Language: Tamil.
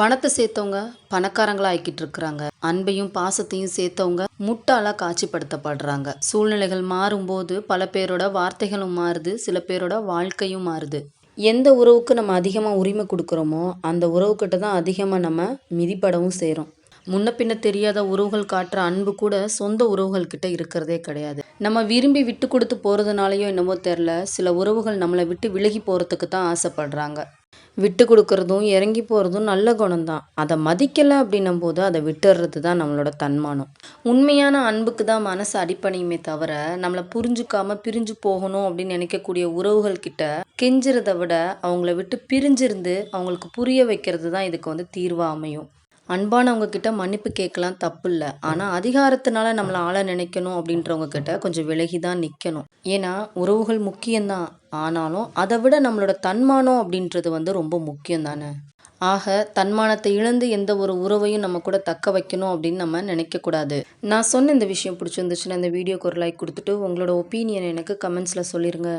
பணத்தை சேர்த்தவங்க பணக்காரங்களா ஆக்கிட்டு இருக்கிறாங்க. அன்பையும் பாசத்தையும் சேர்த்தவங்க முட்டாளா காட்சிப்படுத்தப்படுறாங்க. சூழ்நிலைகள் மாறும்போது பல பேரோட வார்த்தைகளும் மாறுது, சில பேரோட வாழ்க்கையும் மாறுது. எந்த உறவுக்கு நம்ம அதிகமாக உரிமை கொடுக்குறோமோ அந்த உறவுக்கிட்ட தான் அதிகமாக நம்ம மிதிப்படவும் செய்கிறோம். முன்ன பின்ன தெரியாத உறவுகள் காட்டுற அன்பு கூட சொந்த உறவுகள் கிட்ட இருக்கிறதே கிடையாது. நம்ம விரும்பி விட்டு கொடுத்து போகிறதுனாலையோ என்னமோ தெரில, சில உறவுகள் நம்மளை விட்டு விலகி போகிறதுக்கு தான் ஆசைப்படுறாங்க. விட்டு கொடுக்கறதும் இறங்கி போகிறதும் நல்ல குணம்தான். அதை மதிக்கலை அப்படின்னும் போது அதை விட்டுறது தான் நம்மளோட தன்மானம். உண்மையான அன்புக்கு தான் மனசு அடிப்பணியுமே தவிர, நம்மளை புரிஞ்சுக்காம பிரிஞ்சு போகணும் அப்படின்னு நினைக்கக்கூடிய உறவுகள் கிட்ட கெஞ்சுறதை விட அவங்கள விட்டு பிரிஞ்சிருந்து அவங்களுக்கு புரிய வைக்கிறது தான் இதுக்கு தீர்வாக அமையும். அன்பானவங்க கிட்ட மன்னிப்பு கேட்கலாம், தப்பு இல்லை. ஆனால் அதிகாரத்தினால நம்மளை ஆள நினைக்கணும் அப்படின்றவங்க கிட்ட கொஞ்சம் விலகி தான் நிற்கணும். ஏன்னா உறவுகள் முக்கியம்தான், ஆனாலும் அதை விட நம்மளோட தன்மானம் அப்படின்றது ரொம்ப முக்கியம் தானே. ஆக தன்மானத்தை இழந்து எந்த ஒரு உறவையும் நம்ம கூட தக்க வைக்கணும் அப்படின்னு நம்ம நினைக்கக்கூடாது. நான் சொன்ன இந்த விஷயம் பிடிச்சிருந்துச்சுன்னா இந்த வீடியோக்கு ஒரு லைக் கொடுத்துட்டு உங்களோட ஒப்பீனியன் எனக்கு கமெண்ட்ஸில் சொல்லிடுங்க.